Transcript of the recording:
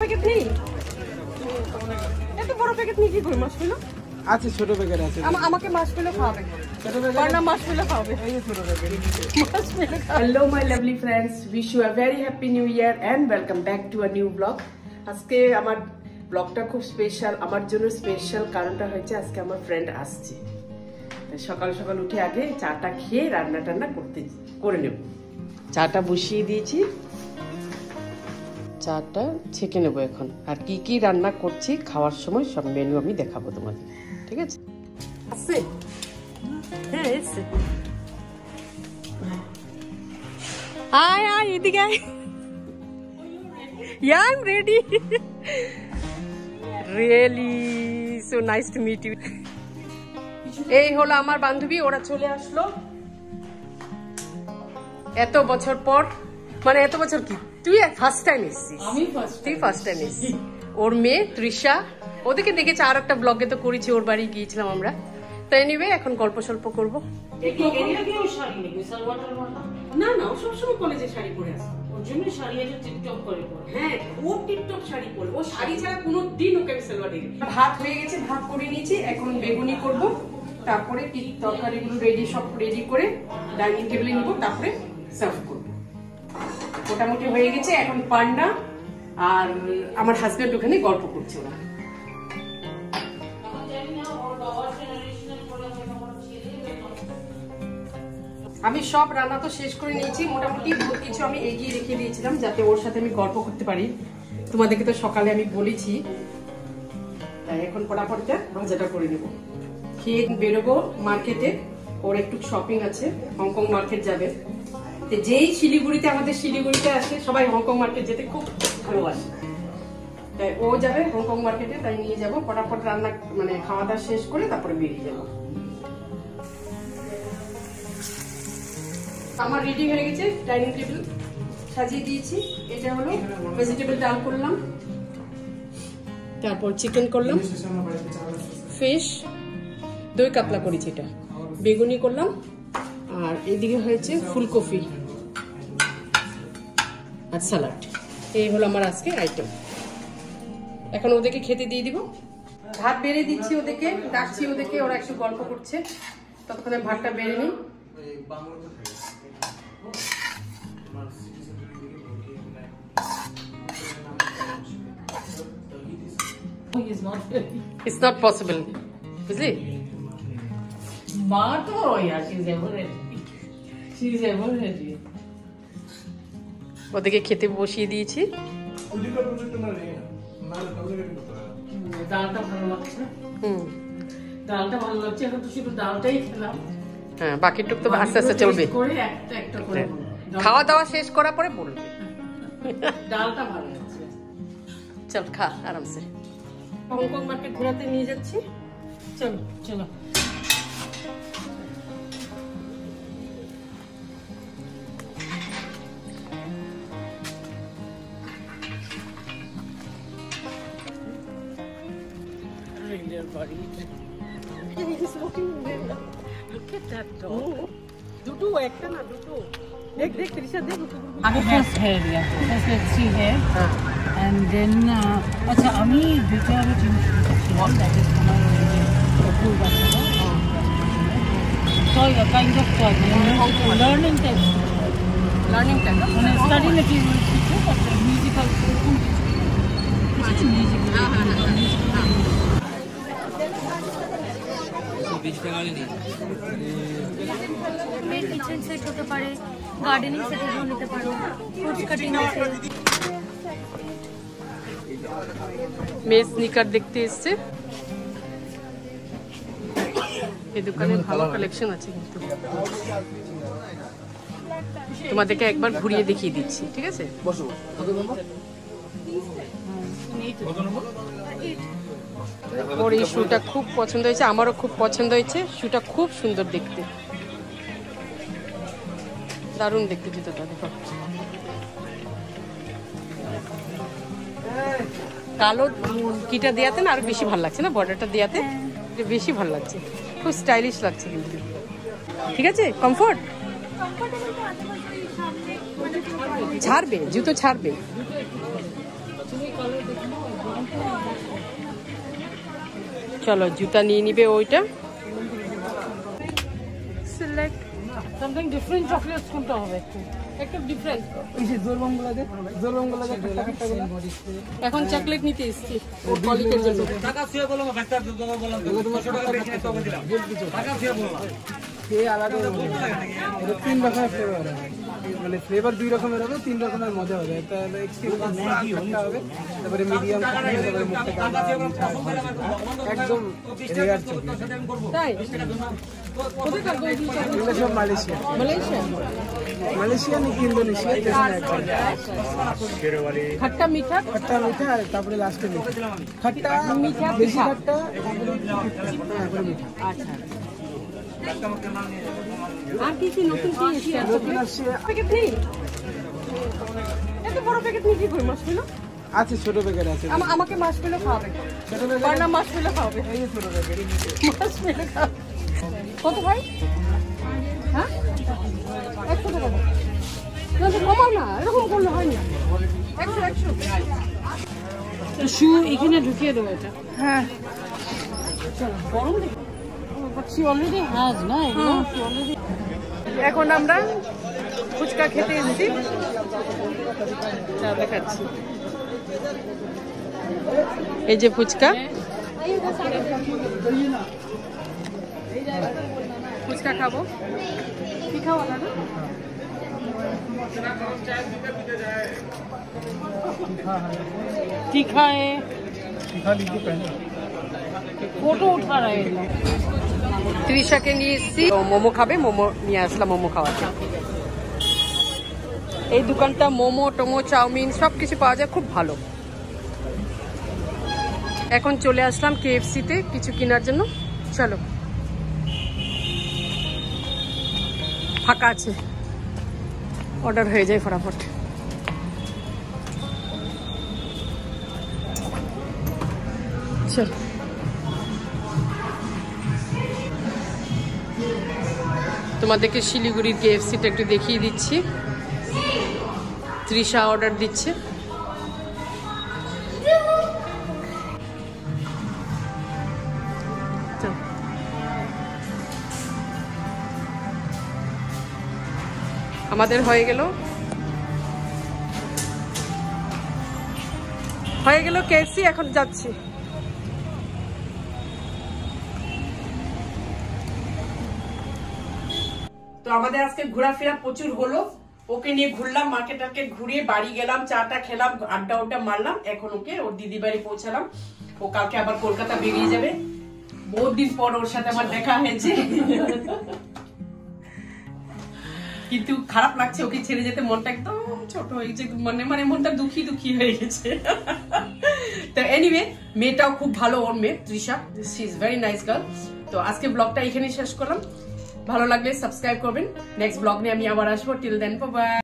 Packet নেই, এত বড় প্যাকেট নিয়ে কি করি? মাশমেলো আছে, ছোট প্যাকেট আছে। আমাকে মাশমেলো খাওয়াবে, ছোট প্যাকেট না মাশমেলো খাওয়াবে। এই যে ছোট packet marshmallow. Hello my lovely friends, wish you a very happy new year and welcome back to a new blog. আজকে আমার ব্লগটা খুব স্পেশাল, আমার জন্য স্পেশাল। কারণটা হচ্ছে আজকে আমার ফ্রেন্ড আসছে। সকাল সকাল উঠে আগে চাটা খেয়ে রান্না টান্না করে নেব। চাটা বসিয়ে দিয়েছি, চাটা ছেঁকে নেবো এখন। আর কি কি রান্না করছি খাওয়ার সময় সব মেনু আমি দেখাবো তোমাদের, ঠিক আছে? আসছে, হ্যাঁ এসছে। আয় আয় এদিকে আয়। Yeah, I'm ready. Really so nice to meet you. এই হলো আমার বান্ধবী, ওরা চলে আসলো এত বছর পর। মানে এত বছর কি, তুই ফার্স্ট টাইম এসেছিস? তুই ফার্স্ট টাইম এসেছিস। ওর মেয়ে তৃষা, ওদেরকে দেখেছি আর একটা ব্লগে তো করেছি, ওর বাড়ি গিয়েছিলাম আমরা। তাই নিবে এখন গল্প সল্প করবো। না না, ও সবসময় কলেজে শাড়ি পরে আসে, ওর জন্য শাড়ি আছে টিপটপ করে পরে। হ্যাঁ, ও টিপটপ শাড়ি পরে, ও শাড়ি ছাড়া কোনোদিন ওকে আমি সালোয়ার দিই। ভাত হয়ে গেছে, ভাত করে নিয়েছি, এখন বেগুনি করব। তারপরে তরকারিগুলো সব রেডি করে ডাইনিং টেবিলে নিব, তারপরে সার্ভ করব। মোটামুটি হয়ে গেছে। এখন পান্ডা আর আমার হাজবেন্ড ওখানে গল্প করছে ওরা। আমি সব রান্না তো শেষ করে নিয়েছি, মোটামুটি বহুত কিছু আমি এগিয়ে রেখে দিয়েছিলাম যাতে ওর সাথে আমি গল্প করতে পারি। তোমাদেরকে তো সকালে আমি বলেছি, তাই এখন পড়াপড়িটা ভাজাটা করে নেব। খেয়ে বেরোবো মার্কেটে, ওর একটু শপিং আছে, হংকং মার্কেট যাবে। যেই শিলিগুড়িতে, আমাদের শিলিগুড়িতে আসে সবাই হংকং মার্কেট যেতে খুব ভালোবাসে, তাই ও যাবে হংকং মার্কেটে, তাই নিয়ে যাবো। ফটাফট রান্না মানে খাওয়া দাওয়া শেষ করে তারপরে বেরিয়ে যাবো। আমার রেডি হয়ে গেছে, ডাইনিং টেবিল সাজিয়ে দিয়েছি। এটা হলো ভেজিটেবল ডাল করলাম, তারপর চিকেন করলাম, ফিশ দই কাতলা করেছি, এটা বেগুনি করলাম, আর এদিকে হয়েছে ফুলকপি আর সালাড। এই হলো আমার আজকে আইটেম। এখন ওদেরকে খেতে দিয়ে দিব। ভাত বেড়ে দিচ্ছি ওদেরকে, ডাকছি ওদেরকে, ওরা একটু গল্প করছে, ততক্ষণে ভাতটা বেড়ে নিই। It's not possible, বুঝলি? মা তো ওদেরকে খেতে বসিয়ে দিয়েছি। ডালটা ভালো লাগছে, ডালটা ভালো লাগছে। এখন তো শুধু ডালটাই খেলাম। হ্যাঁ, বাকি টুক তো আস্তে আস্তে চলবে। খাওয়া দাওয়া শেষ করার পরে বলবে। ডালটা ভালো লাগছে। চল খা আরামসে। হংকং মার্কেট ঘোরাতে নিয়ে যাচ্ছি, চলো চলো। দুটো একটা না, দুটো দেখ দেখ তৃষা দেখ। আগে ফার্স্ট হেয়ার দিয়া, first let's see hair and then. আচ্ছা, আমি দুটো আরো জিনিস শিখছিলাম, দ্যাট ইজ আমার ফুল বাচ্চা toy, kind of toy, learning type, মানে স্টাডি মেটেরিয়াল কিছু, বাট মিউজিক্যাল কিচেন সেট হতে পারে, গার্ডেনিং সেট নিতে পারো, ফ্রুটস কাটিং আছে। মেয়ে স্নিকার দেখতে এসছে, এই দোকানে ভালো কালেকশন আছে, কিন্তু তোমাদেরকে একবার ঘুরিয়ে দেখিয়ে দিচ্ছি, ঠিক আছে? ওর এই শুটা খুব পছন্দ হয়েছে, আমারও খুব পছন্দ হয়েছে। শুটা খুব সুন্দর দেখতে, দারুণ দেখতে জুতোটা। দেখো কালো কিটা দেয়াতে না আরো বেশি ভালো লাগছে না, বর্ডারটা দেয়াতে বেশি ভালো লাগছে, খুব স্টাইলিশ লাগছে কিন্তু। ঠিক আছে, কমফোর্ট ছাড়বে, জুতো ছাড়বে। চলো জুতা নিয়ে নিবে ওইটা। সিলেক্ট সামথিং ডিফারেন্ট চকলেটস কোনটা হবে? একটা ডিফারেন্ট। এই যে জোরবাংলা দে খাট্টা খাট্টা গুলো। এখন চকলেট নিতে এসেছি ওর কলিগের জন্য। টাকা ছুঁয়ে বলো ডাক্তার বললাম তো তোমার টাকা বেশি না তখন দিলাম টাকা ছুঁয়ে বললাম এই আলাদা এর 3 রকমের ফ্লেভার হবে, মানে ফ্লেভার 2 রকমের হবে, 3 রকমের মজা হবে। তাহলে খাট্টা হবে, তারপরে মিডিয়াম খাট্টা, তারপরে মুখটা কাটা একদম রেয়ার চকলেট। তাই এগুলো সব মালয়েশিয়া, মালয়েশিয়া নাকি ইন্দোনেশিয়া, খট্টা মিঠা খাট্টা মিঠা আর তারপরে লাস্টে মিঠা। খাট্টা মিঠা, বেশি খাট্টা, তারপরে মিঠা। আচ্ছা আর কি কি নতুন কি এসেছে? নতুন আসছে প্যাকেট নেই, এত বড় প্যাকেট নিয়ে কি করি? মাশমেলো আছে, ছোট প্যাকেট আছে। আমাকে মাশমেলো খাওয়াবে, ছোট প্যাকেট বার্না মাশমেলো খাওয়াবে। এই ছোট প্যাকেট মাশমেলো খাওয়াবে। কত ভাই? হ্যাঁ 100 টাকা দাও। না তো কমাও না, এরকম করলে হয় না। 100 শু এখানে ঢুকিয়ে দেবো এটা। হ্যাঁ গরম দেখি she already has না এগুলো she already। এখন আমরা ফুচকা খেতে এসেছি, দেখাচ্ছি। এই যে ফুচকা, ফুচকা খাবো। কি খাওয়া দাদা? तीखा है, फोटो उठा रहे हैं लोग। ত্রিশাকে নিয়ে এসেছি, মোমো খাবে, মোমো নিয়ে আসলাম মোমো খাওয়াতে। এই দোকানটা মোমো টোমো চাউমিন সবকিছু পাওয়া যায়, খুব ভালো। এখন চলে আসলাম KFC-তে কিছু কেনার জন্য। চলো, ফাঁকা আছে, অর্ডার হয়ে যায় ফটাফট। চল তোমাদেরকে শিলিগুড়ির KFC-টা একটু দেখিয়ে দিচ্ছি। তৃষা অর্ডার দিচ্ছে। আমাদের হয়ে গেল KFC, এখন যাচ্ছি। তো আমাদের আজকে ঘোরাফেরা প্রচুর হলো, ওকে নিয়ে ঘুরলাম, মার্কেট টার্কেট ঘুরিয়ে বাড়ি গেলাম, চাটা খেলাম, আড্ডা মারলাম। এখন ওকে ওর দিদি বাড়ি পৌঁছালাম। ও কালকে আবার কলকাতা বেরিয়ে যাবে। বহুত দিন পর ওর সাথে আমার দেখা হয়েছে, কিন্তু খারাপ লাগছে ওকে ছেড়ে যেতে। মনটা একদম ছোট হয়ে গেছে, মানে মনটা দুঃখী হয়ে গেছে। তো এনিওয়ে, মেয়েটাও খুব ভালো, ওর মেয়ে Trisha, she is very nice girl. তো আজকে ব্লগটা এখানেই শেষ করলাম। ভালো লাগলে সাবস্ক্রাইব করবেন। নেক্সট ব্লগ নিয়ে আমি আবার আসবো। Till then bye by.